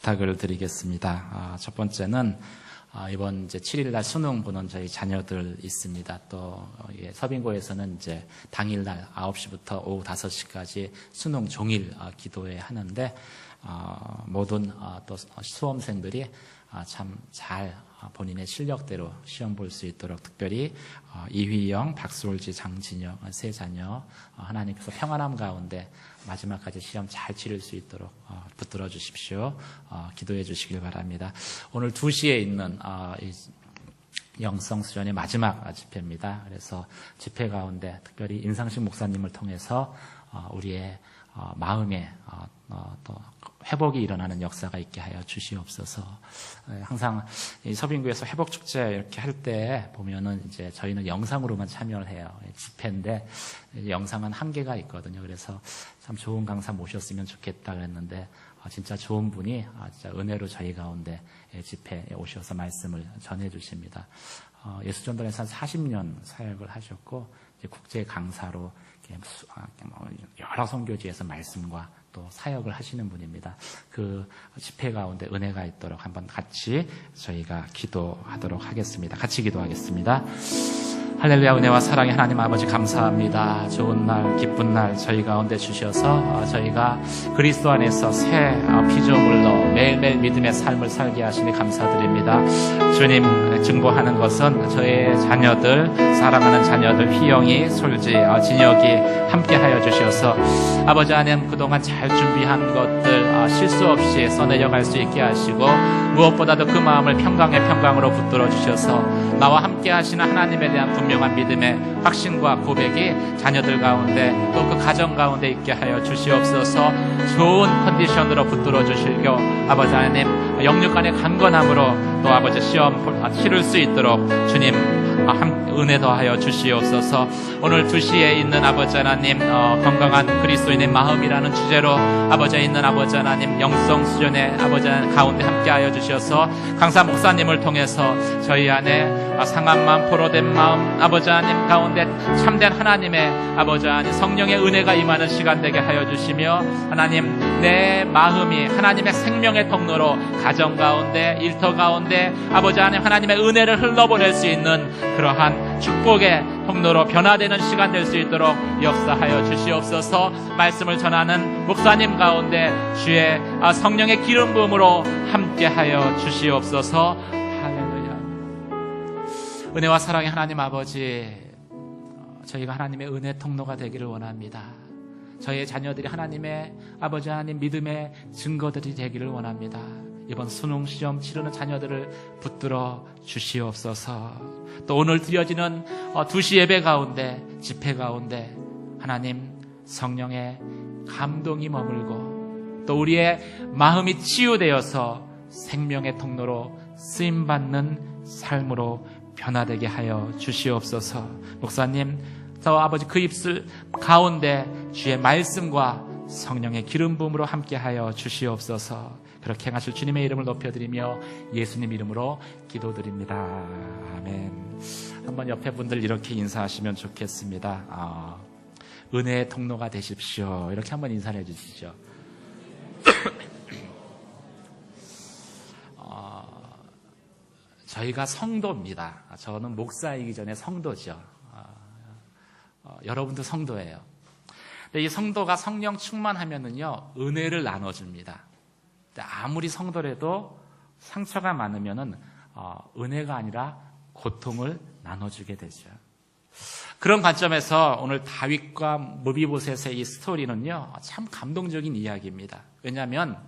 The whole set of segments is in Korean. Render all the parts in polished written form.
부탁을 드리겠습니다. 첫 번째는 이번 이제 7일날 수능 보는 저희 자녀들 있습니다. 또 서빙고에서는 이제 당일날 9시부터 오후 5시까지 수능 종일 기도회 하는데 모든 또 수험생들이 참 잘 본인의 실력대로 시험 볼 수 있도록 특별히 이휘영, 박솔지, 장진영 세 자녀 하나님께서 평안함 가운데 마지막까지 시험 잘 치를 수 있도록 붙들어 주십시오. 기도해 주시길 바랍니다. 오늘 2시에 있는 영성수련의 마지막 집회입니다. 그래서 집회 가운데 특별히 인상식 목사님을 통해서 우리의 마음에 또 회복이 일어나는 역사가 있게 하여 주시옵소서. 항상 이 서빙구에서 회복축제 이렇게 할 때 보면은 이제 저희는 영상으로만 참여를 해요. 집회인데 영상은 한계가 있거든요. 그래서 참 좋은 강사 모셨으면 좋겠다 그랬는데 진짜 좋은 분이 진짜 은혜로 저희 가운데 집회에 오셔서 말씀을 전해 주십니다. 예수전도에서 한 40년 사역을 하셨고 이제 국제 강사로 여러 선교지에서 말씀과 또 사역을 하시는 분입니다. 그 집회 가운데 은혜가 있도록 한번 같이 저희가 기도하도록 하겠습니다. 같이 기도하겠습니다. 할렐루야. 은혜와 사랑의 하나님 아버지 감사합니다. 좋은 날 기쁜 날 저희 가운데 주셔서 저희가 그리스도 안에서 새 피조물로 매일매일 믿음의 삶을 살게 하시니 감사드립니다. 주님, 증거하는 것은 저의 자녀들, 사랑하는 자녀들 휘영이, 솔지, 진혁이 함께하여 주셔서 아버지 하나님 그동안 잘 준비한 것들 실수 없이 써내려갈 수 있게 하시고 무엇보다도 그 마음을 평강의 평강으로 붙들어 주셔서 나와 함께 하시는 하나님에 대한 분명한 믿음의 확신과 고백이 자녀들 가운데 또 그 가정 가운데 있게 하여 주시옵소서. 좋은 컨디션으로 붙들어 주시고 아버지 하나님 영육간의 강건함으로 또 아버지 시험 치를 수 있도록 주님 은혜 더하여 주시옵소서. 오늘 2시에 있는 아버지 하나님 건강한 그리스도인의 마음이라는 주제로 아버지에 있는 아버지 하나님 영성수련의 아버지 하나님 가운데 함께하여 주셔서 강사 목사님을 통해서 저희 안에 상한 마음, 포로된 마음 아버지 하나님 가운데 참된 하나님의 아버지 하나님 성령의 은혜가 임하는 시간 되게 하여 주시며 하나님 내 마음이 하나님의 생명의 통로로 가정 가운데 일터 가운데 아버지 하나님 하나님의 은혜를 흘러보낼 수 있는 그러한 축복의 통로로 변화되는 시간 될 수 있도록 역사하여 주시옵소서. 말씀을 전하는 목사님 가운데 주의 성령의 기름 부음으로 함께하여 주시옵소서. 할렐루야. 은혜와 사랑의 하나님 아버지, 저희가 하나님의 은혜 통로가 되기를 원합니다. 저희의 자녀들이 하나님의 아버지 하나님 믿음의 증거들이 되기를 원합니다. 이번 수능 시험 치르는 자녀들을 붙들어 주시옵소서. 또 오늘 드려지는 2시 예배 가운데 집회 가운데 하나님 성령의 감동이 머물고 또 우리의 마음이 치유되어서 생명의 통로로 쓰임받는 삶으로 변화되게 하여 주시옵소서. 목사님 저 아버지 그 입술 가운데 주의 말씀과 성령의 기름 부음으로 함께하여 주시옵소서. 그렇게 행하실 주님의 이름을 높여드리며 예수님 이름으로 기도드립니다. 아멘. 한번 옆에 분들 이렇게 인사하시면 좋겠습니다. 은혜의 통로가 되십시오. 이렇게 한번 인사를 해주시죠. 저희가 성도입니다. 저는 목사이기 전에 성도죠. 여러분도 성도예요. 근데 이 성도가 성령 충만하면은요 은혜를 나눠줍니다. 아무리 성도라도 상처가 많으면은 은혜가 아니라 고통을 나눠주게 되죠. 그런 관점에서 오늘 다윗과 무비보셋의 이 스토리는요 참 감동적인 이야기입니다. 왜냐하면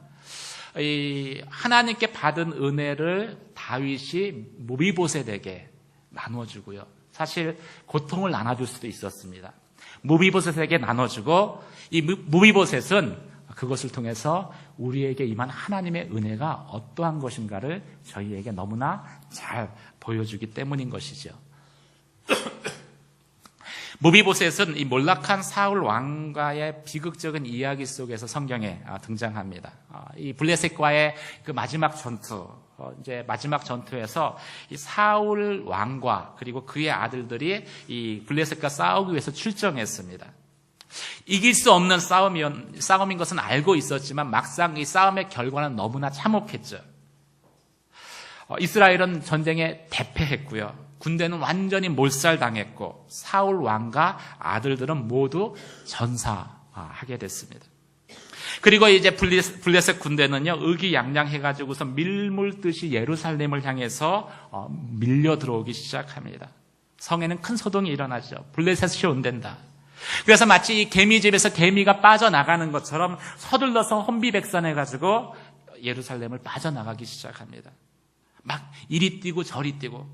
이 하나님께 받은 은혜를 다윗이 무비보셋에게 나눠주고요. 사실 고통을 나눠줄 수도 있었습니다. 무비보셋에게 나눠주고 이 무비보셋은 그것을 통해서 우리에게 임한 하나님의 은혜가 어떠한 것인가를 저희에게 너무나 잘 보여주기 때문인 것이죠. 무비보셋은 이 몰락한 사울 왕과의 비극적인 이야기 속에서 성경에 등장합니다. 이 블레셋과의 그 마지막 전투, 이제 마지막 전투에서 이 사울 왕과 그리고 그의 아들들이 이 블레셋과 싸우기 위해서 출정했습니다. 이길 수 없는 싸움인 것은 알고 있었지만 막상 이 싸움의 결과는 너무나 참혹했죠. 이스라엘은 전쟁에 대패했고요. 군대는 완전히 몰살당했고 사울 왕과 아들들은 모두 전사하게 됐습니다. 그리고 이제 블레셋 군대는요, 의기양양해가지고서 밀물듯이 예루살렘을 향해서 밀려 들어오기 시작합니다. 성에는 큰 소동이 일어나죠. 블레셋이 온댄다. 그래서 마치 이 개미집에서 개미가 빠져나가는 것처럼 서둘러서 혼비백산해가지고 예루살렘을 빠져나가기 시작합니다. 막 이리 뛰고 저리 뛰고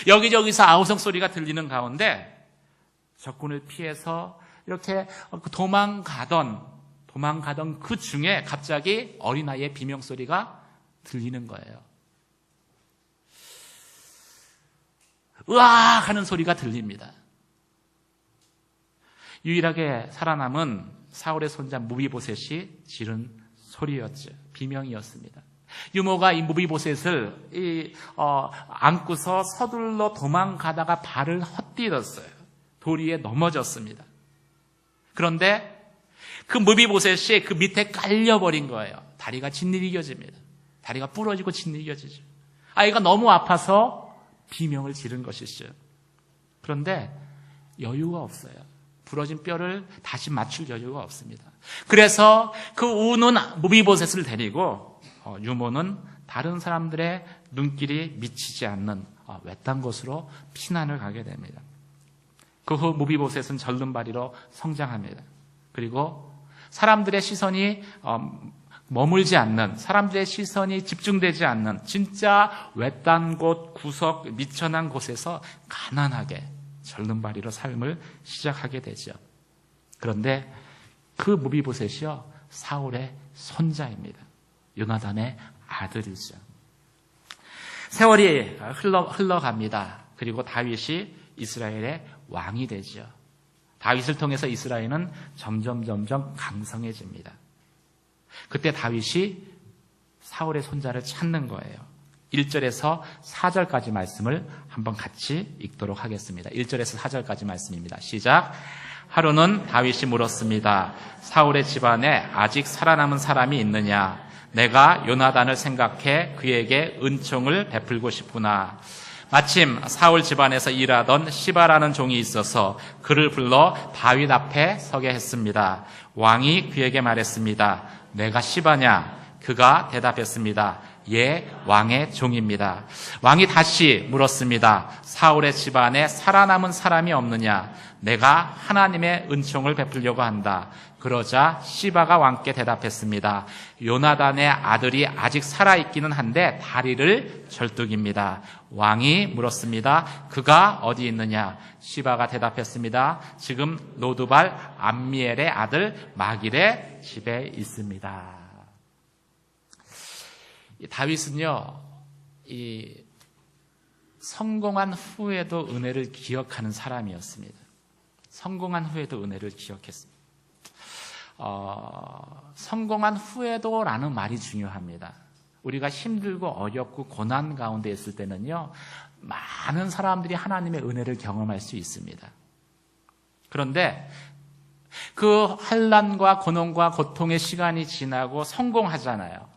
여기저기서 아우성 소리가 들리는 가운데 적군을 피해서 이렇게 도망가던 그 중에 갑자기 어린아이의 비명소리가 들리는 거예요. 으악 하는 소리가 들립니다. 유일하게 살아남은 사울의 손자 무비보셋이 지른 소리였죠. 비명이었습니다. 유모가 이 무비보셋을 안고서 서둘러 도망가다가 발을 헛디뎠어요. 돌 위에 넘어졌습니다. 그런데 그 무비보셋이 그 밑에 깔려버린 거예요. 다리가 짓이겨집니다. 다리가 부러지고 짓이겨지죠. 아이가 너무 아파서 비명을 지른 것이죠. 그런데 여유가 없어요. 부러진 뼈를 다시 맞출 여유가 없습니다. 그래서 그 우는 무비보셋을 데리고 유모는 다른 사람들의 눈길이 미치지 않는 외딴 곳으로 피난을 가게 됩니다. 그 후 무비보셋은 절름발이로 성장합니다. 그리고 사람들의 시선이 머물지 않는, 사람들의 시선이 집중되지 않는 진짜 외딴 곳, 구석, 미천한 곳에서 가난하게 절름발이로 삶을 시작하게 되죠. 그런데 그 무비보셋이요, 사울의 손자입니다. 요나단의 아들이죠. 세월이 흘러갑니다. 그리고 다윗이 이스라엘의 왕이 되죠. 다윗을 통해서 이스라엘은 점점 강성해집니다. 그때 다윗이 사울의 손자를 찾는 거예요. 1절에서 4절까지 말씀을 한번 같이 읽도록 하겠습니다. 1절에서 4절까지 말씀입니다. 시작. 하루는 다윗이 물었습니다. 사울의 집안에 아직 살아남은 사람이 있느냐? 내가 요나단을 생각해 그에게 은총을 베풀고 싶구나. 마침 사울 집안에서 일하던 시바라는 종이 있어서 그를 불러 다윗 앞에 서게 했습니다. 왕이 그에게 말했습니다. 내가 시바냐? 그가 대답했습니다. 예, 왕의 종입니다. 왕이 다시 물었습니다. 사울의 집안에 살아남은 사람이 없느냐? 내가 하나님의 은총을 베풀려고 한다. 그러자 시바가 왕께 대답했습니다. 요나단의 아들이 아직 살아있기는 한데 다리를 절뚝입니다. 왕이 물었습니다. 그가 어디 있느냐? 시바가 대답했습니다. 지금 로드발 암미엘의 아들 마길의 집에 있습니다. 다윗은요, 이 성공한 후에도 은혜를 기억하는 사람이었습니다. 성공한 후에도 은혜를 기억했습니다. 성공한 후에도 라는 말이 중요합니다. 우리가 힘들고 어렵고 고난 가운데 있을 때는요, 많은 사람들이 하나님의 은혜를 경험할 수 있습니다. 그런데 그 환난과 고난과 고통의 시간이 지나고 성공하잖아요.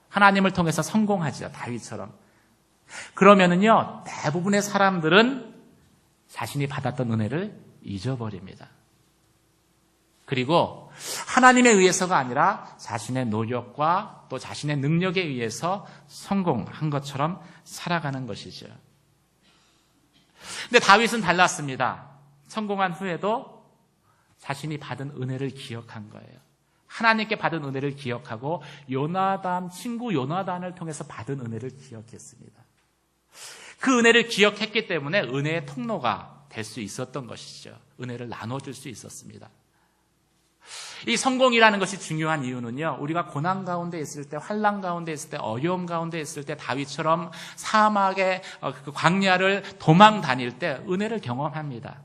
하나님을 통해서 성공하죠. 다윗처럼. 그러면은요, 대부분의 사람들은 자신이 받았던 은혜를 잊어버립니다. 그리고 하나님에 의해서가 아니라 자신의 노력과 또 자신의 능력에 의해서 성공한 것처럼 살아가는 것이죠. 근데 다윗은 달랐습니다. 성공한 후에도 자신이 받은 은혜를 기억한 거예요. 하나님께 받은 은혜를 기억하고 친구 요나단을 통해서 받은 은혜를 기억했습니다. 그 은혜를 기억했기 때문에 은혜의 통로가 될 수 있었던 것이죠. 은혜를 나눠줄 수 있었습니다. 이 성공이라는 것이 중요한 이유는요, 우리가 고난 가운데 있을 때, 환난 가운데 있을 때, 어려움 가운데 있을 때, 다윗처럼 사막의 그 광야를 도망 다닐 때 은혜를 경험합니다.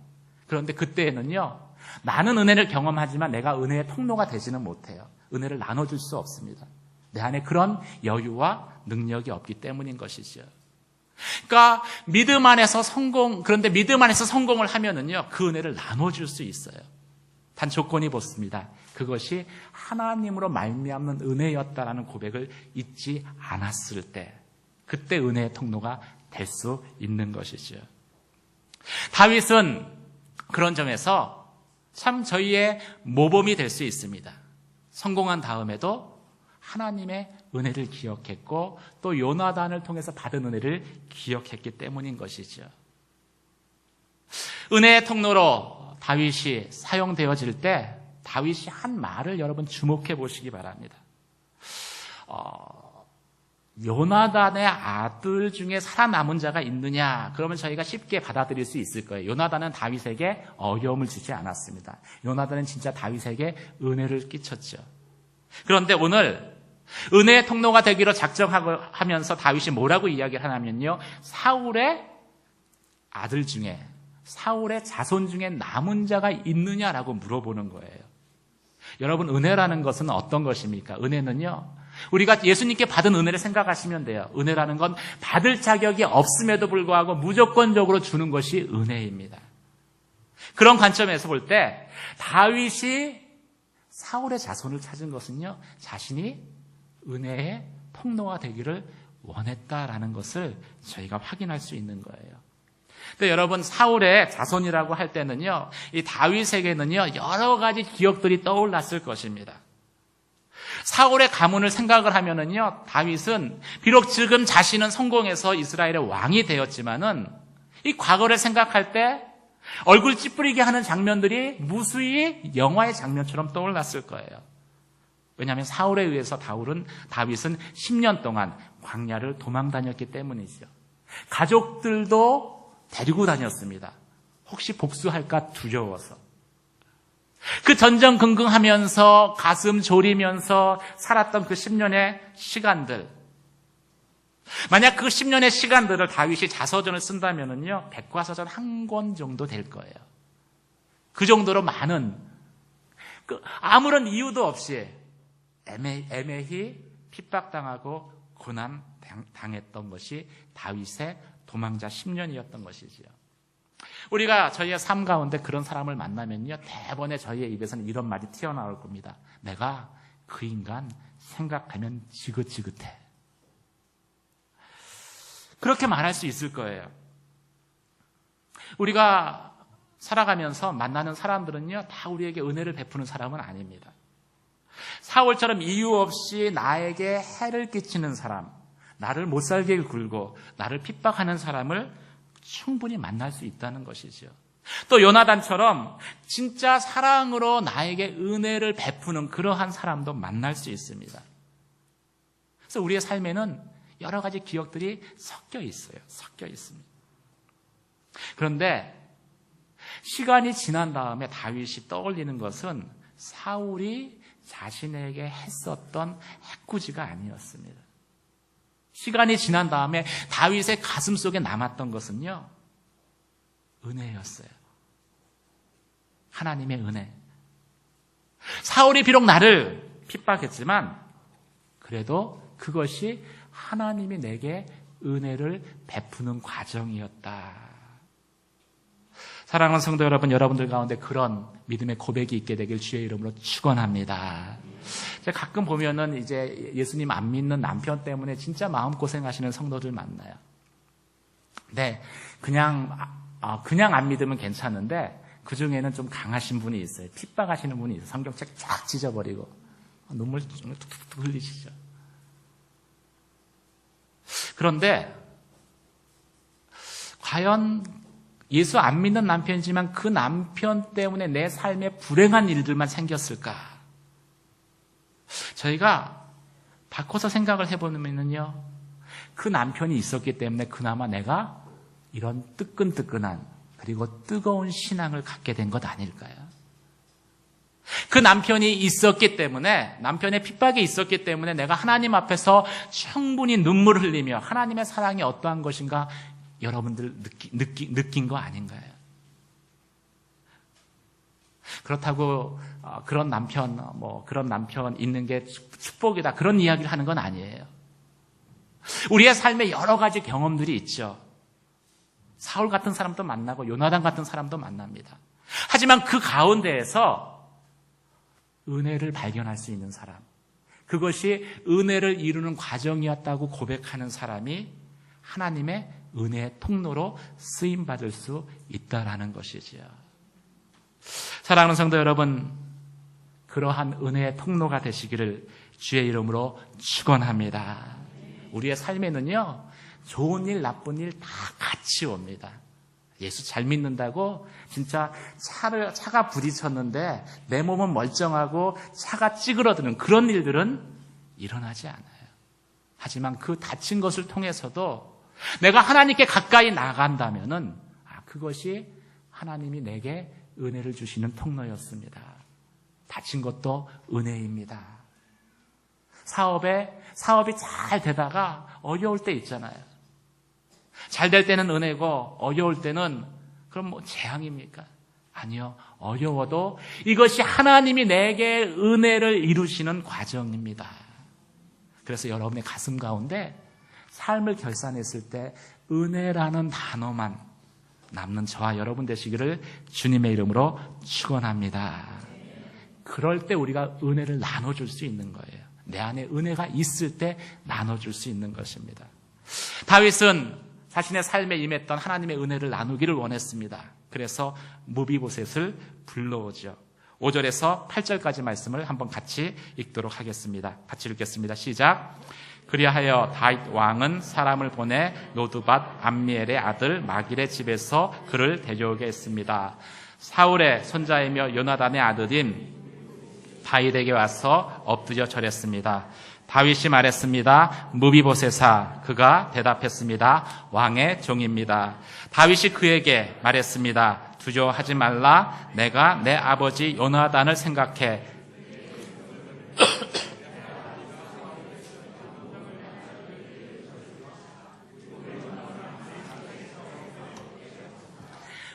그런데 그때에는요, 나는 은혜를 경험하지만 내가 은혜의 통로가 되지는 못해요. 은혜를 나눠줄 수 없습니다. 내 안에 그런 여유와 능력이 없기 때문인 것이죠. 그러니까 그런데 믿음 안에서 성공을 하면은요, 그 은혜를 나눠줄 수 있어요. 단 조건이 붙습니다. 그것이 하나님으로 말미암는 은혜였다라는 고백을 잊지 않았을 때, 그때 은혜의 통로가 될 수 있는 것이죠. 다윗은 그런 점에서 참 저희의 모범이 될 수 있습니다. 성공한 다음에도 하나님의 은혜를 기억했고 또 요나단을 통해서 받은 은혜를 기억했기 때문인 것이죠. 은혜의 통로로 다윗이 사용되어질 때 다윗이 한 말을 여러분 주목해 보시기 바랍니다. 요나단의 아들 중에 살아남은 자가 있느냐? 그러면 저희가 쉽게 받아들일 수 있을 거예요. 요나단은 다윗에게 어려움을 주지 않았습니다. 요나단은 진짜 다윗에게 은혜를 끼쳤죠. 그런데 오늘 은혜의 통로가 되기로 작정하면서 다윗이 뭐라고 이야기를 하냐면요, 사울의 아들 중에, 사울의 자손 중에 남은 자가 있느냐라고 물어보는 거예요. 여러분, 은혜라는 것은 어떤 것입니까? 은혜는요, 우리가 예수님께 받은 은혜를 생각하시면 돼요. 은혜라는 건 받을 자격이 없음에도 불구하고 무조건적으로 주는 것이 은혜입니다. 그런 관점에서 볼 때 다윗이 사울의 자손을 찾은 것은요, 자신이 은혜의 통로가 되기를 원했다라는 것을 저희가 확인할 수 있는 거예요. 근데 여러분, 사울의 자손이라고 할 때는요, 이 다윗에게는요, 여러 가지 기억들이 떠올랐을 것입니다. 사울의 가문을 생각을 하면은요, 다윗은 비록 지금 자신은 성공해서 이스라엘의 왕이 되었지만은 이 과거를 생각할 때 얼굴 찌푸리게 하는 장면들이 무수히 영화의 장면처럼 떠올랐을 거예요. 왜냐하면 사울에 의해서 다윗은 10년 동안 광야를 도망 다녔기 때문이죠. 가족들도 데리고 다녔습니다. 혹시 복수할까 두려워서. 그 전전긍긍하면서 가슴 졸이면서 살았던 그 10년의 시간들, 만약 그 10년의 시간들을 다윗이 자서전을 쓴다면은요, 백과사전 한 권 정도 될 거예요. 그 정도로 많은, 아무런 이유도 없이 애매히 핍박당하고 고난당했던 것이 다윗의 도망자 10년이었던 것이지요. 우리가 저희의 삶 가운데 그런 사람을 만나면요, 대번에 저희의 입에서는 이런 말이 튀어나올 겁니다. 내가 그 인간 생각하면 지긋지긋해. 그렇게 말할 수 있을 거예요. 우리가 살아가면서 만나는 사람들은요, 다 우리에게 은혜를 베푸는 사람은 아닙니다. 사울처럼 이유 없이 나에게 해를 끼치는 사람, 나를 못 살게 굴고 나를 핍박하는 사람을 충분히 만날 수 있다는 것이죠. 또 요나단처럼 진짜 사랑으로 나에게 은혜를 베푸는 그러한 사람도 만날 수 있습니다. 그래서 우리의 삶에는 여러 가지 기억들이 섞여 있어요. 섞여 있습니다. 그런데 시간이 지난 다음에 다윗이 떠올리는 것은 사울이 자신에게 했었던 해코지가 아니었습니다. 시간이 지난 다음에 다윗의 가슴 속에 남았던 것은요, 은혜였어요. 하나님의 은혜. 사울이 비록 나를 핍박했지만 그래도 그것이 하나님이 내게 은혜를 베푸는 과정이었다. 사랑하는 성도 여러분, 여러분들 가운데 그런 믿음의 고백이 있게 되길 주의 이름으로 축원합니다. 제가 가끔 보면은 이제 예수님 안 믿는 남편 때문에 진짜 마음고생하시는 성도들 만나요. 네, 그냥 안 믿으면 괜찮은데 그 중에는 좀 강하신 분이 있어요. 핍박하시는 분이 있어요. 성경책 쫙 찢어버리고 눈물 툭툭툭 흘리시죠. 그런데 과연 예수 안 믿는 남편이지만 그 남편 때문에 내 삶에 불행한 일들만 생겼을까? 저희가 바꿔서 생각을 해보면요, 그 남편이 있었기 때문에 그나마 내가 이런 뜨끈뜨끈한 그리고 뜨거운 신앙을 갖게 된 것 아닐까요? 그 남편이 있었기 때문에, 남편의 핍박이 있었기 때문에 내가 하나님 앞에서 충분히 눈물을 흘리며 하나님의 사랑이 어떠한 것인가 여러분들 느낀 거 아닌가요? 그렇다고 그런 남편 있는 게 축복이다, 그런 이야기를 하는 건 아니에요. 우리의 삶에 여러 가지 경험들이 있죠. 사울 같은 사람도 만나고 요나단 같은 사람도 만납니다. 하지만 그 가운데에서 은혜를 발견할 수 있는 사람, 그것이 은혜를 이루는 과정이었다고 고백하는 사람이 하나님의 은혜의 통로로 쓰임받을 수 있다라는 것이지요. 사랑하는 성도 여러분, 그러한 은혜의 통로가 되시기를 주의 이름으로 축원합니다. 우리의 삶에는요, 좋은 일, 나쁜 일 다 같이 옵니다. 예수 잘 믿는다고 진짜 차가 부딪혔는데 내 몸은 멀쩡하고 차가 찌그러드는 그런 일들은 일어나지 않아요. 하지만 그 다친 것을 통해서도 내가 하나님께 가까이 나간다면은 그것이 하나님이 내게 은혜를 주시는 통로였습니다. 다친 것도 은혜입니다. 사업이 잘 되다가 어려울 때 있잖아요. 잘 될 때는 은혜고 어려울 때는 그럼 뭐 재앙입니까? 아니요. 어려워도 이것이 하나님이 내게 은혜를 이루시는 과정입니다. 그래서 여러분의 가슴 가운데 삶을 결산했을 때 은혜라는 단어만 남는 저와 여러분 되시기를 주님의 이름으로 축원합니다. 그럴 때 우리가 은혜를 나눠줄 수 있는 거예요. 내 안에 은혜가 있을 때 나눠줄 수 있는 것입니다. 다윗은 자신의 삶에 임했던 하나님의 은혜를 나누기를 원했습니다. 그래서 무비보셋을 불러오죠. 5절에서 8절까지 말씀을 한번 같이 읽도록 하겠습니다. 같이 읽겠습니다. 시작. 그리하여 다윗 왕은 사람을 보내 노드밧 암미엘의 아들 마길의 집에서 그를 데려오게 했습니다. 사울의 손자이며 요나단의 아들인 다윗에게 와서 엎드려 절했습니다. 다윗이 말했습니다. 무비보셋아. 그가 대답했습니다. 왕의 종입니다. 다윗이 그에게 말했습니다. 두려워하지 말라. 내가 내 아버지 요나단을 생각해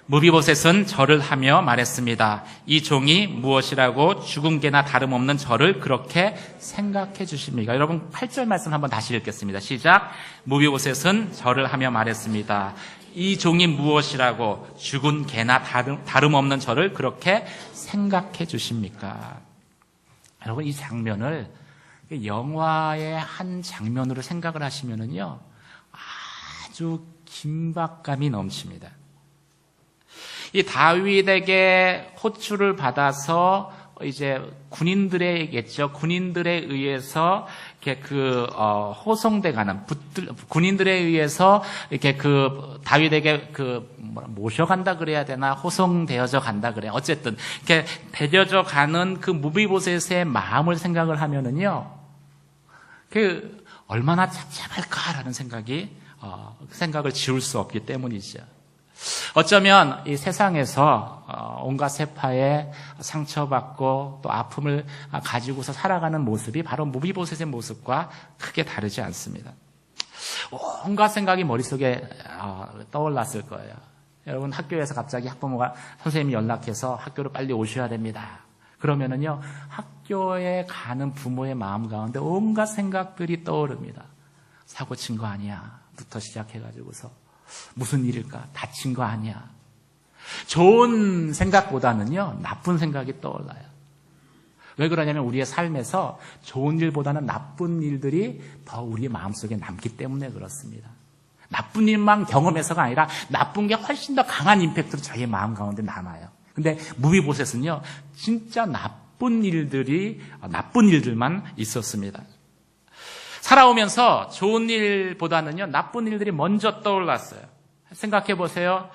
무비보셋은 절을 하며 말했습니다. 이 종이 무엇이라고 죽은 개나 다름없는 저를 그렇게 생각해 주십니까? 여러분 8절 말씀 한번 다시 읽겠습니다. 시작. 무비보셋은 절을 하며 말했습니다. 이 종이 무엇이라고 죽은 개나 다름없는 저를 그렇게 생각해 주십니까? 여러분 이 장면을 영화의 한 장면으로 생각을 하시면은요, 아주 긴박감이 넘칩니다. 이 다윗에게 호출을 받아서 이제 군인들에게겠죠. 군인들에 의해서 이렇게 호송돼가는 군인들에 의해서 이렇게 다윗에게 모셔간다 그래야 되나 호송되어져 간다 그래. 어쨌든 이렇게 데려져 가는 그 무비보셋의 마음을 생각을 하면은요, 얼마나 착잡할까라는 생각을 지울 수 없기 때문이죠. 어쩌면 이 세상에서 온갖 세파에 상처받고 또 아픔을 가지고서 살아가는 모습이 바로 무비보셋의 모습과 크게 다르지 않습니다. 온갖 생각이 머릿속에 떠올랐을 거예요. 여러분 학교에서 갑자기 학부모가 선생님이 연락해서 학교로 빨리 오셔야 됩니다. 그러면은요, 학교에 가는 부모의 마음 가운데 온갖 생각들이 떠오릅니다. 사고 친 거 아니야? 부터 시작해가지고서 무슨 일일까? 다친 거 아니야? 좋은 생각보다는요, 나쁜 생각이 떠올라요. 왜 그러냐면 우리의 삶에서 좋은 일보다는 나쁜 일들이 더 우리의 마음속에 남기 때문에 그렇습니다. 나쁜 일만 경험해서가 아니라 나쁜 게 훨씬 더 강한 임팩트로 저희의 마음 가운데 남아요. 근데 무비보셋은요, 진짜 나쁜 일들만 있었습니다. 살아오면서 좋은 일보다는요, 나쁜 일들이 먼저 떠올랐어요. 생각해 보세요.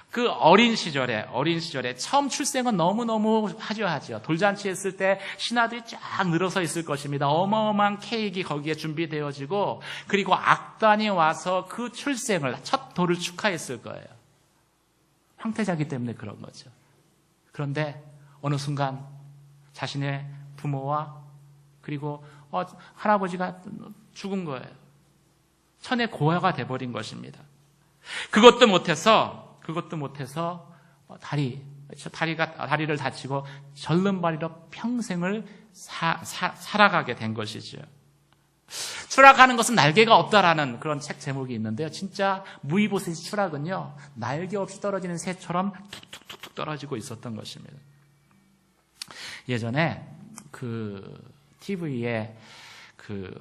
그 어린 시절에 처음 출생은 너무너무 화려하죠. 돌잔치 했을 때 신하들이 쫙 늘어서 있을 것입니다. 어마어마한 케이크 거기에 준비되어지고, 그리고 악단이 와서 그 출생을, 첫 돌을 축하했을 거예요. 황태자기 때문에 그런 거죠. 그런데 어느 순간 자신의 부모와 그리고 할아버지가 죽은 거예요. 천의 고아가 돼버린 것입니다. 그것도 못해서 다리를 다치고 절름발이로 평생을 살아가게 된 것이죠. 추락하는 것은 날개가 없다라는 그런 책 제목이 있는데요. 진짜 무비보셋의 추락은요, 날개 없이 떨어지는 새처럼 툭툭툭툭 떨어지고 있었던 것입니다. 예전에 TV에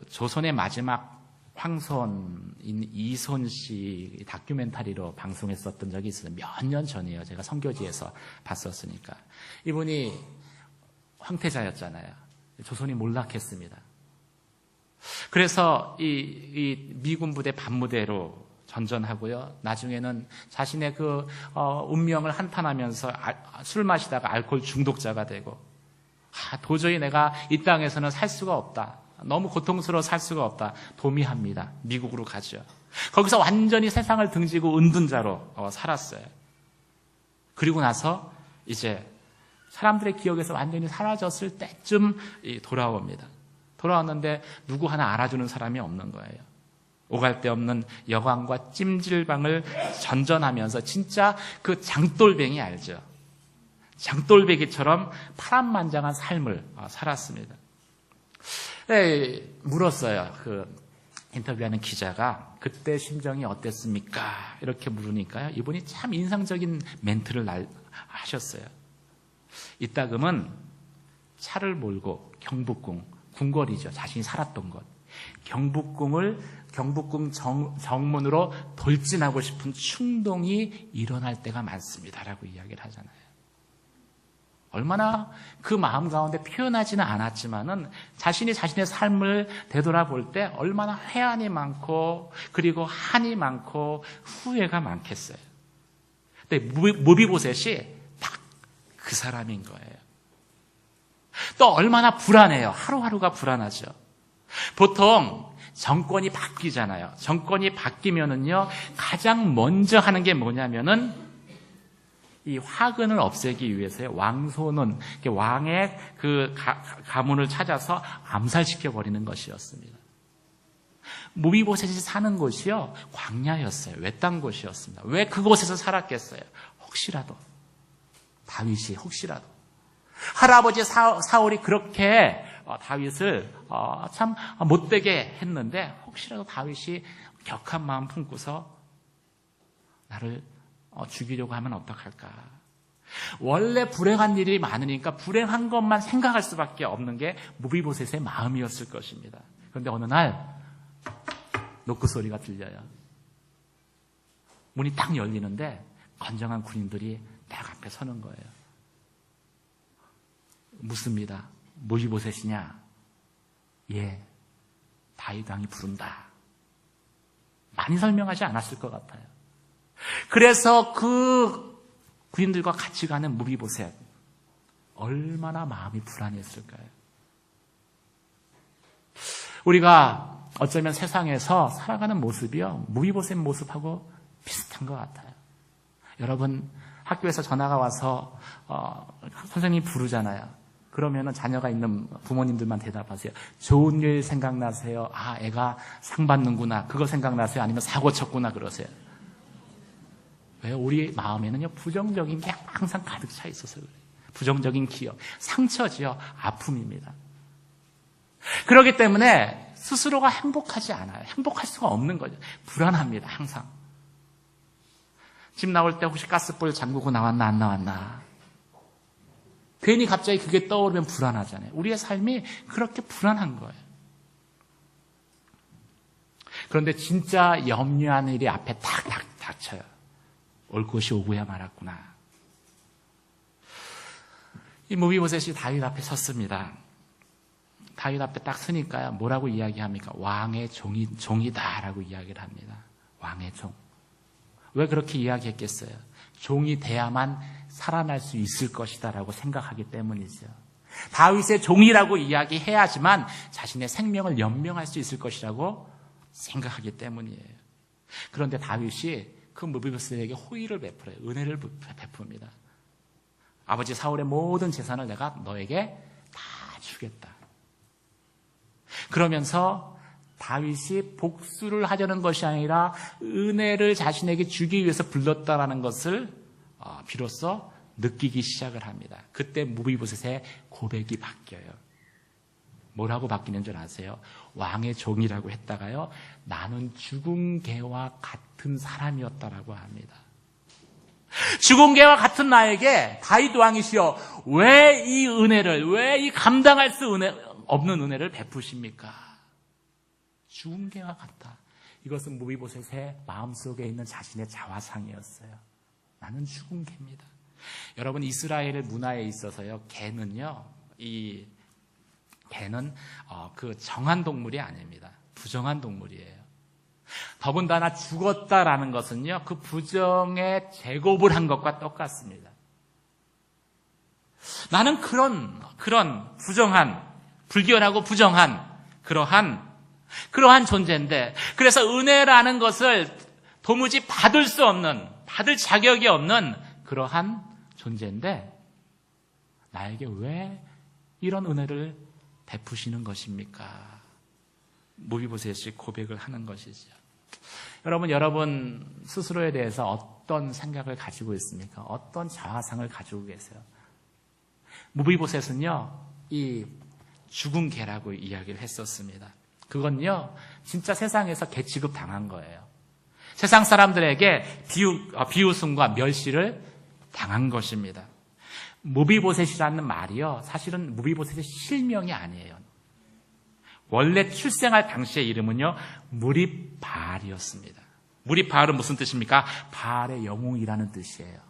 조선의 마지막 황손인 이손 씨 다큐멘터리로 방송했었던 적이 있어요. 몇 년 전이에요. 제가 선교지에서 봤었으니까. 이분이 황태자였잖아요. 조선이 몰락했습니다. 그래서 이 미군 부대 반무대로 전전하고요. 나중에는 자신의 운명을 한탄하면서 술 마시다가 알코올 중독자가 되고, 도저히 내가 이 땅에서는 살 수가 없다. 너무 고통스러워 살 수가 없다. 도미합니다. 미국으로 가죠. 거기서 완전히 세상을 등지고 은둔자로 살았어요. 그리고 나서 이제 사람들의 기억에서 완전히 사라졌을 때쯤 돌아옵니다. 돌아왔는데 누구 하나 알아주는 사람이 없는 거예요. 오갈 데 없는 여관과 찜질방을 전전하면서 진짜 그 장돌뱅이 알죠? 장돌뱅이처럼 파란만장한 삶을 살았습니다. 네, 물었어요. 인터뷰하는 기자가 그때 심정이 어땠습니까? 이렇게 물으니까요. 이분이 참 인상적인 멘트를 하셨어요. 이따금은 차를 몰고 경북궁, 궁궐이죠. 자신이 살았던 곳. 경북궁 정문으로 돌진하고 싶은 충동이 일어날 때가 많습니다라고 이야기를 하잖아요. 얼마나 그 마음 가운데 표현하지는 않았지만은 자신이 자신의 삶을 되돌아볼 때 얼마나 회한이 많고 그리고 한이 많고 후회가 많겠어요. 근데 무비보셋이 딱 그 사람인 거예요. 또 얼마나 불안해요. 하루하루가 불안하죠. 보통 정권이 바뀌잖아요. 정권이 바뀌면은요, 가장 먼저 하는 게 뭐냐면은 이 화근을 없애기 위해서요, 왕손은 왕의 가문을 찾아서 암살시켜 버리는 것이었습니다. 무비보셋이 사는 곳이요, 광야였어요. 외딴 곳이었습니다. 왜 그곳에서 살았겠어요? 혹시라도 다윗이 혹시라도 할아버지 사울이 그렇게 다윗을 참 못되게 했는데 혹시라도 다윗이 격한 마음 품고서 나를 죽이려고 하면 어떡할까? 원래 불행한 일이 많으니까 불행한 것만 생각할 수밖에 없는 게 무비보셋의 마음이었을 것입니다. 그런데 어느 날 노크 소리가 들려요. 문이 딱 열리는데 건장한 군인들이 딱 앞에 서는 거예요. 묻습니다. 무비보셋이냐? 예, 다윗 왕이 부른다. 많이 설명하지 않았을 것 같아요. 그래서 그 군인들과 같이 가는 무비보셋, 얼마나 마음이 불안했을까요? 우리가 어쩌면 세상에서 살아가는 모습이요, 무비보셋 모습하고 비슷한 것 같아요. 여러분, 학교에서 전화가 와서 선생님이 부르잖아요. 그러면은 자녀가 있는 부모님들만 대답하세요. 좋은 일 생각나세요? 애가 상 받는구나. 그거 생각나세요? 아니면 사고 쳤구나 그러세요. 왜? 우리 마음에는요, 부정적인 게 항상 가득 차 있어서 그래요. 부정적인 기억, 상처지요, 아픔입니다. 그렇기 때문에 스스로가 행복하지 않아요. 행복할 수가 없는 거죠. 불안합니다, 항상. 집 나올 때 혹시 가스불 잠그고 나왔나 안 나왔나. 괜히 갑자기 그게 떠오르면 불안하잖아요. 우리의 삶이 그렇게 불안한 거예요. 그런데 진짜 염려하는 일이 앞에 딱 닥쳐요. 올 것이 오고야 말았구나. 이 무비보셋이 다윗 앞에 섰습니다. 다윗 앞에 딱 서니까요, 뭐라고 이야기합니까? 왕의 종이다라고 이야기를 합니다. 왕의 종. 왜 그렇게 이야기했겠어요? 종이 돼야만 살아날 수 있을 것이다라고 생각하기 때문이죠. 다윗의 종이라고 이야기해야지만 자신의 생명을 연명할 수 있을 것이라고 생각하기 때문이에요. 그런데 다윗이 그 무비보셋에게 호의를 베풀어요. 은혜를 베풉니다. 아버지 사울의 모든 재산을 내가 너에게 다 주겠다. 그러면서 다윗이 복수를 하려는 것이 아니라 은혜를 자신에게 주기 위해서 불렀다라는 것을 비로소 느끼기 시작을 합니다. 그때 무비보셋의 고백이 바뀌어요. 뭐라고 바뀌는 줄 아세요? 왕의 종이라고 했다가요, 나는 죽은 개와 같은 사람이었다라고 합니다. 죽은 개와 같은 나에게 다윗 왕이시여 왜 이 은혜를, 왜 이 감당할 수 없는 은혜를 베푸십니까? 죽은 개와 같다. 이것은 무비보셋의 마음속에 있는 자신의 자화상이었어요. 나는 죽은 개입니다. 여러분, 이스라엘의 문화에 있어서요, 개는요, 개는 그 정한 동물이 아닙니다. 부정한 동물이에요. 더군다나 죽었다라는 것은요, 그 부정에 제곱을 한 것과 똑같습니다. 나는 그런 부정한, 불결하고 부정한 그러한 존재인데, 그래서 은혜라는 것을 도무지 받을 자격이 없는 그러한 존재인데, 나에게 왜 이런 은혜를 베푸시는 것입니까? 무비보셋이 고백을 하는 것이죠. 여러분 스스로에 대해서 어떤 생각을 가지고 있습니까? 어떤 자화상을 가지고 계세요? 무비보셋은요, 이 죽은 개라고 이야기를 했었습니다. 그건요, 진짜 세상에서 개 취급 당한 거예요. 세상 사람들에게 비웃음과 멸시를 당한 것입니다. 무비보셋이라는 말이요, 사실은 무비보셋의 실명이 아니에요. 원래 출생할 당시의 이름은요, 무립바알이었습니다. 무립바알은 무슨 뜻입니까? 바알의 영웅이라는 뜻이에요.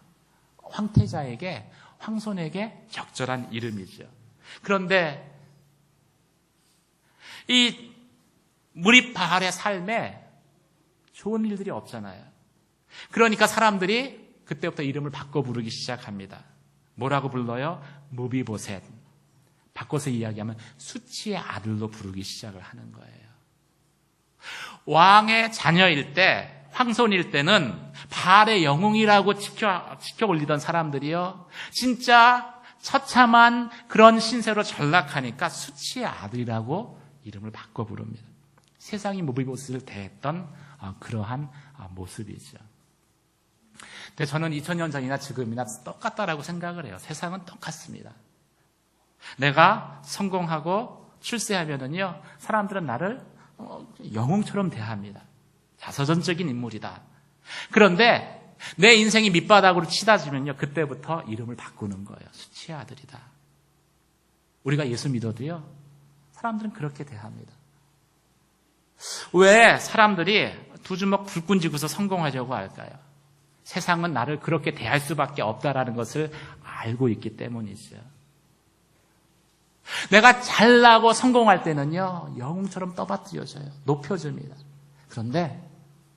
황손에게 적절한 이름이죠. 그런데 이 무립바알의 삶에 좋은 일들이 없잖아요. 그러니까 사람들이 그때부터 이름을 바꿔 부르기 시작합니다. 뭐라고 불러요? 무비보셋. 바꿔서 이야기하면 수치의 아들로 부르기 시작을 하는 거예요. 왕의 자녀일 때, 황손일 때는 바알의 영웅이라고 지켜 올리던 사람들이요, 진짜 처참한 그런 신세로 전락하니까 수치의 아들이라고 이름을 바꿔 부릅니다. 세상이 무비보셋을 대했던 그러한 모습이죠. 근데 저는 2000년 전이나 지금이나 똑같다라고 생각을 해요. 세상은 똑같습니다. 내가 성공하고 출세하면은요, 사람들은 나를 영웅처럼 대합니다. 자서전적인 인물이다. 그런데 내 인생이 밑바닥으로 치닫으면요, 그때부터 이름을 바꾸는 거예요. 수치의 아들이다. 우리가 예수 믿어도요, 사람들은 그렇게 대합니다. 왜 사람들이 두 주먹 불끈 쥐고서 성공하려고 할까요? 세상은 나를 그렇게 대할 수밖에 없다라는 것을 알고 있기 때문이죠. 내가 잘나고 성공할 때는요, 영웅처럼 떠받들여져요. 높여줍니다. 그런데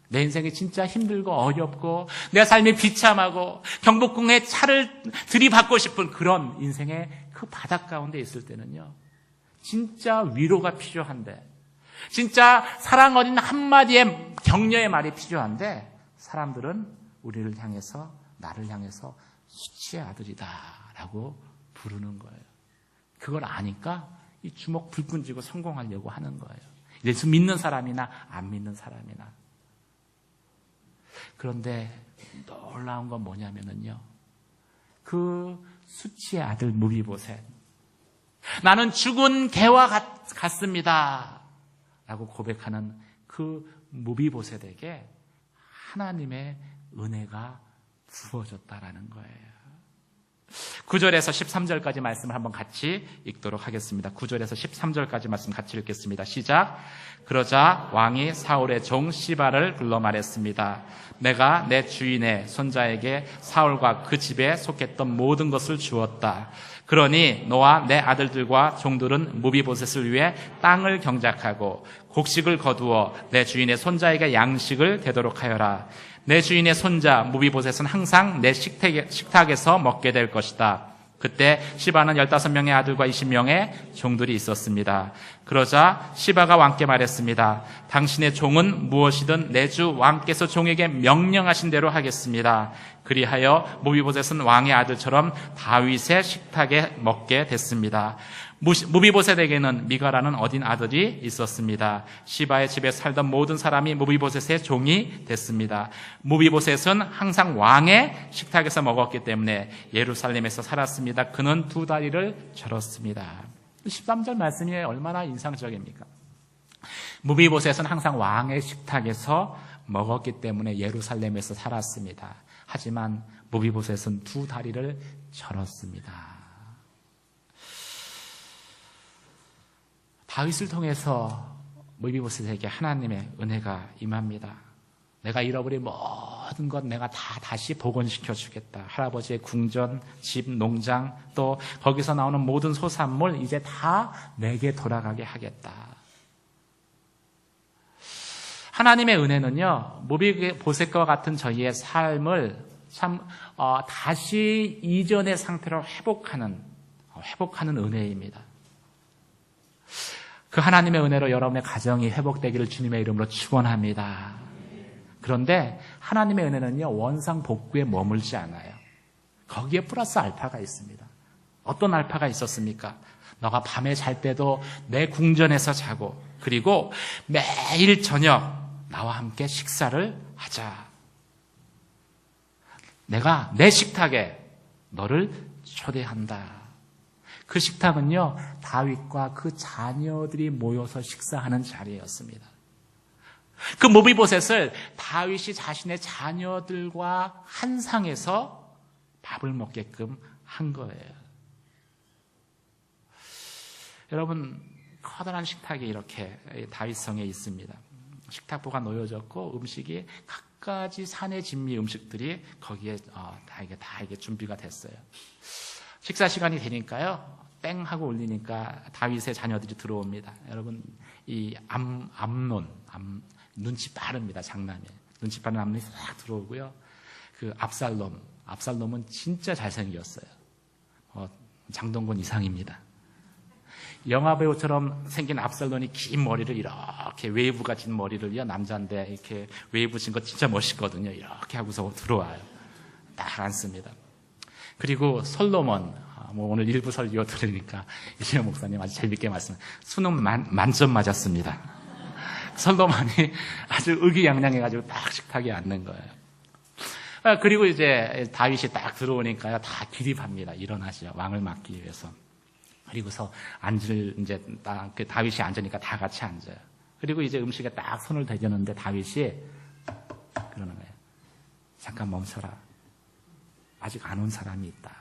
내 인생이 진짜 힘들고 어렵고 내 삶이 비참하고 경복궁에 차를 들이받고 싶은 그런 인생의 그 바닥 가운데 있을 때는요, 진짜 위로가 필요한데, 진짜 사랑 어린 한마디의 격려의 말이 필요한데, 사람들은 우리를 향해서, 나를 향해서 수치의 아들이다라고 부르는 거예요. 그걸 아니까 이 주먹 불끈 쥐고 성공하려고 하는 거예요. 예수 믿는 사람이나 안 믿는 사람이나. 그런데 놀라운 건 뭐냐면요, 그 수치의 아들 무비보셋, 나는 죽은 개와 같습니다 라고 고백하는 그 무비보셋에게 하나님의 은혜가 부어졌다라는 거예요. 9절에서 13절까지 말씀을 한번 같이 읽도록 하겠습니다. 9절에서 13절까지 말씀 같이 읽겠습니다. 시작. 그러자 왕이 사울의 종 시바를 불러 말했습니다. 내가 내 주인의 손자에게 사울과 그 집에 속했던 모든 것을 주었다. 그러니 너와 내 아들들과 종들은 무비보셋을 위해 땅을 경작하고 곡식을 거두어 내 주인의 손자에게 양식을 되도록 하여라. 내 주인의 손자 무비보셋은 항상 내 식탁에서 먹게 될 것이다. 그때 시바는 15명의 아들과 20명의 종들이 있었습니다. 그러자 시바가 왕께 말했습니다. 당신의 종은 무엇이든 내 주 왕께서 종에게 명령하신 대로 하겠습니다. 그리하여 무비보셋은 왕의 아들처럼 다윗의 식탁에 먹게 됐습니다. 무비보셋에게는 미가라는 어린 아들이 있었습니다. 시바의 집에 살던 모든 사람이 무비보셋의 종이 됐습니다. 무비보셋은 항상 왕의 식탁에서 먹었기 때문에 예루살렘에서 살았습니다. 그는 2다리를 절었습니다. 13절 말씀이 얼마나 인상적입니까? 무비보셋은 항상 왕의 식탁에서 먹었기 때문에 예루살렘에서 살았습니다. 하지만 무비보셋은 두 다리를 절었습니다. 다윗을 통해서 무비보셋에게 하나님의 은혜가 임합니다. 내가 잃어버린 모든 것 내가 다 다시 복원시켜 주겠다. 할아버지의 궁전, 집, 농장, 또 거기서 나오는 모든 소산물 이제 다 내게 돌아가게 하겠다. 하나님의 은혜는요, 무비보셋과 같은 저희의 삶을 참 다시 이전의 상태로 회복하는 은혜입니다. 그 하나님의 은혜로 여러분의 가정이 회복되기를 주님의 이름으로 축원합니다. 그런데 하나님의 은혜는요, 원상 복구에 머물지 않아요. 거기에 플러스 알파가 있습니다. 어떤 알파가 있었습니까? 너가 밤에 잘 때도 내 궁전에서 자고, 그리고 매일 저녁 나와 함께 식사를 하자. 내가 내 식탁에 너를 초대한다. 그 식탁은요, 다윗과 그 자녀들이 모여서 식사하는 자리였습니다. 그 무비보셋을 다윗이 자신의 자녀들과 한 상에서 밥을 먹게끔 한 거예요. 여러분, 커다란 식탁이 이렇게 다윗성에 있습니다. 식탁보가 놓여졌고 음식이 갖가지 산의 진미 음식들이 거기에 다 이게 준비가 됐어요. 식사 시간이 되니까요, 땡 하고 울리니까 다윗의 자녀들이 들어옵니다. 여러분, 이 암논, 눈치 빠릅니다. 장남이. 눈치 빠른 암논이 싹 들어오고요. 그 압살롬은 진짜 잘생겼어요. 장동건 이상입니다. 영화배우처럼 생긴 압살롬이 긴 머리를 이렇게 웨이브가 진 머리를요, 남자인데 이렇게 웨이브 진 거 진짜 멋있거든요. 이렇게 하고서 들어와요. 딱 앉습니다. 그리고 솔로몬, 오늘 일부 설교 들으니까 이재영 목사님 아주 재밌게 수능 만점 맞았습니다. 솔로몬이 아주 의기양양해가지고 딱 식탁에 앉는 거예요. 그리고 이제 다윗이 딱 들어오니까요, 다 기립합니다. 일어나시죠. 왕을 맡기 위해서. 그리고서 이제 딱 다윗이 앉으니까 다 같이 앉아요. 그리고 이제 음식에 딱 손을 대려는데 다윗이 그러는 거예요. 잠깐 멈춰라. 아직 안 온 사람이 있다.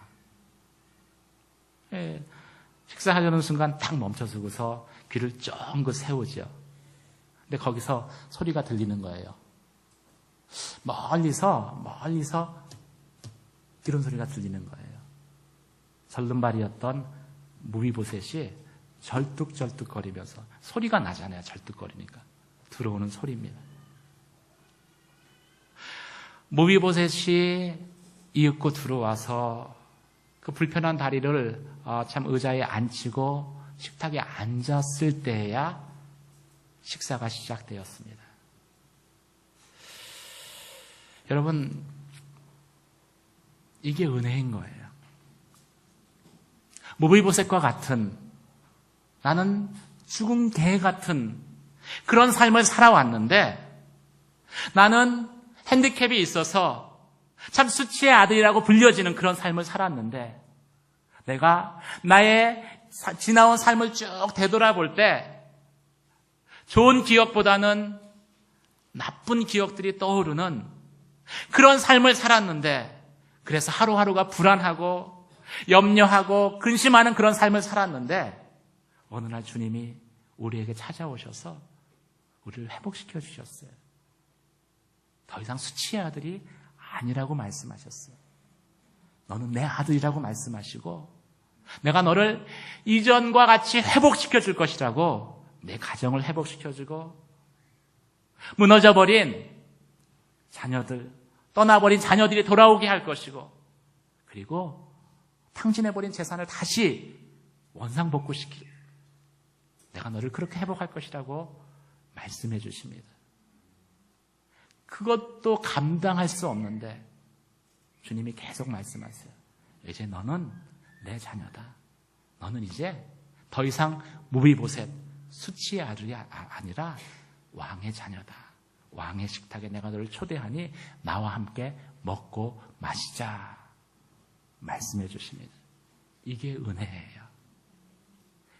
예, 식사하려는 순간 딱 멈춰서고서 귀를 쫑긋 세우죠. 근데 거기서 소리가 들리는 거예요. 멀리서 이런 소리가 들리는 거예요. 절름발이었던 무비보셋이 절뚝절뚝거리면서, 소리가 나잖아요. 절뚝거리니까. 들어오는 소리입니다. 무비보셋이 이윽고 들어와서 그 불편한 다리를 참 의자에 앉히고 식탁에 앉았을 때야 식사가 시작되었습니다. 여러분, 이게 은혜인 거예요. 무비보셋과 같은, 나는 죽은 개 같은 그런 삶을 살아왔는데, 나는 핸디캡이 있어서 참 수치의 아들이라고 불려지는 그런 삶을 살았는데, 내가 나의 지나온 삶을 쭉 되돌아볼 때 좋은 기억보다는 나쁜 기억들이 떠오르는 그런 삶을 살았는데, 그래서 하루하루가 불안하고 염려하고 근심하는 그런 삶을 살았는데, 어느 날 주님이 우리에게 찾아오셔서 우리를 회복시켜 주셨어요. 더 이상 수치의 아들이 아니라고 말씀하셨어요. 너는 내 아들이라고 말씀하시고, 내가 너를 이전과 같이 회복시켜 줄 것이라고, 내 가정을 회복시켜 주고, 무너져버린 자녀들, 떠나버린 자녀들이 돌아오게 할 것이고, 그리고 탕진해버린 재산을 다시 원상복구시키고, 내가 너를 그렇게 회복할 것이라고 말씀해 주십니다. 그것도 감당할 수 없는데 주님이 계속 말씀하세요. 이제 너는 내 자녀다. 너는 이제 더 이상 무비보셋, 수치의 아들이 아니라 왕의 자녀다. 왕의 식탁에 내가 너를 초대하니 나와 함께 먹고 마시자. 말씀해 주십니다. 이게 은혜예요.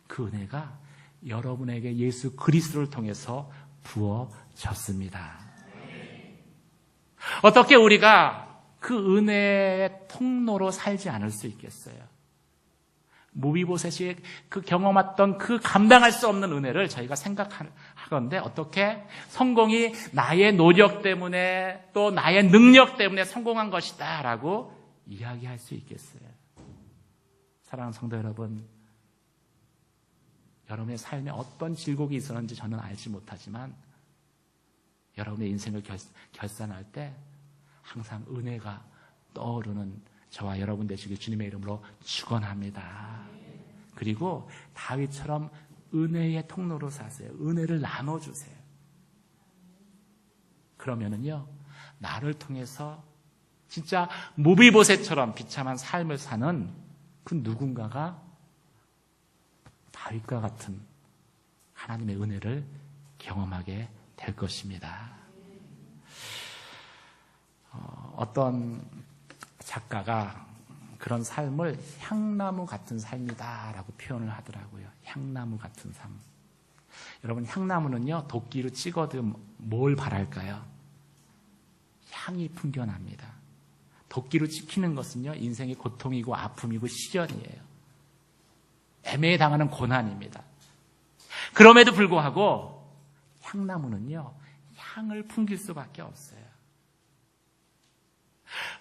그 은혜가 여러분에게 예수 그리스도를 통해서 부어졌습니다. 어떻게 우리가 그 은혜의 통로로 살지 않을 수 있겠어요? 무비보셋이 그 경험했던 그 감당할 수 없는 은혜를 저희가 생각하건대 어떻게 성공이 나의 노력 때문에 또 나의 능력 때문에 성공한 것이다 라고 이야기할 수 있겠어요? 사랑하는 성도 여러분, 여러분의 삶에 어떤 질곡이 있었는지 저는 알지 못하지만 여러분의 인생을 결산할 때 항상 은혜가 떠오르는 저와 여러분 되시길 주님의 이름으로 축원합니다. 그리고 다윗처럼 은혜의 통로로 사세요. 은혜를 나눠주세요. 그러면은요, 나를 통해서 진짜 무비보셋처럼 비참한 삶을 사는 그 누군가가 다윗과 같은 하나님의 은혜를 경험하게 될 것입니다. 어떤 작가가 그런 삶을 향나무 같은 삶이다라고 표현을 하더라고요. 향나무 같은 삶. 여러분, 향나무는요, 도끼로 찍어도 뭘 바랄까요? 향이 풍겨납니다. 도끼로 찍히는 것은요, 인생의 고통이고 아픔이고 시련이에요. 애매당하는 고난입니다. 그럼에도 불구하고 향나무는요, 향을 풍길 수밖에 없어요.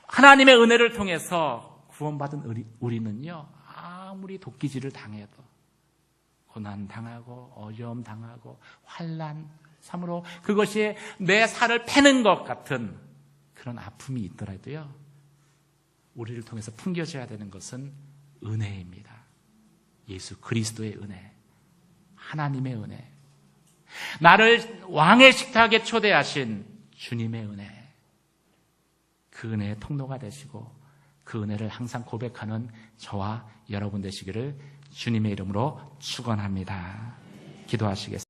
하나님의 은혜를 통해서 구원받은 우리는요, 아무리 도끼질을 당해도 고난 당하고 어려움 당하고 환난, 참으로 그것이 내 살을 패는 것 같은 그런 아픔이 있더라도요, 우리를 통해서 풍겨져야 되는 것은 은혜입니다. 예수 그리스도의 은혜, 하나님의 은혜, 나를 왕의 식탁에 초대하신 주님의 은혜, 그 은혜의 통로가 되시고 그 은혜를 항상 고백하는 저와 여러분 되시기를 주님의 이름으로 축원합니다. 기도하시겠습니다.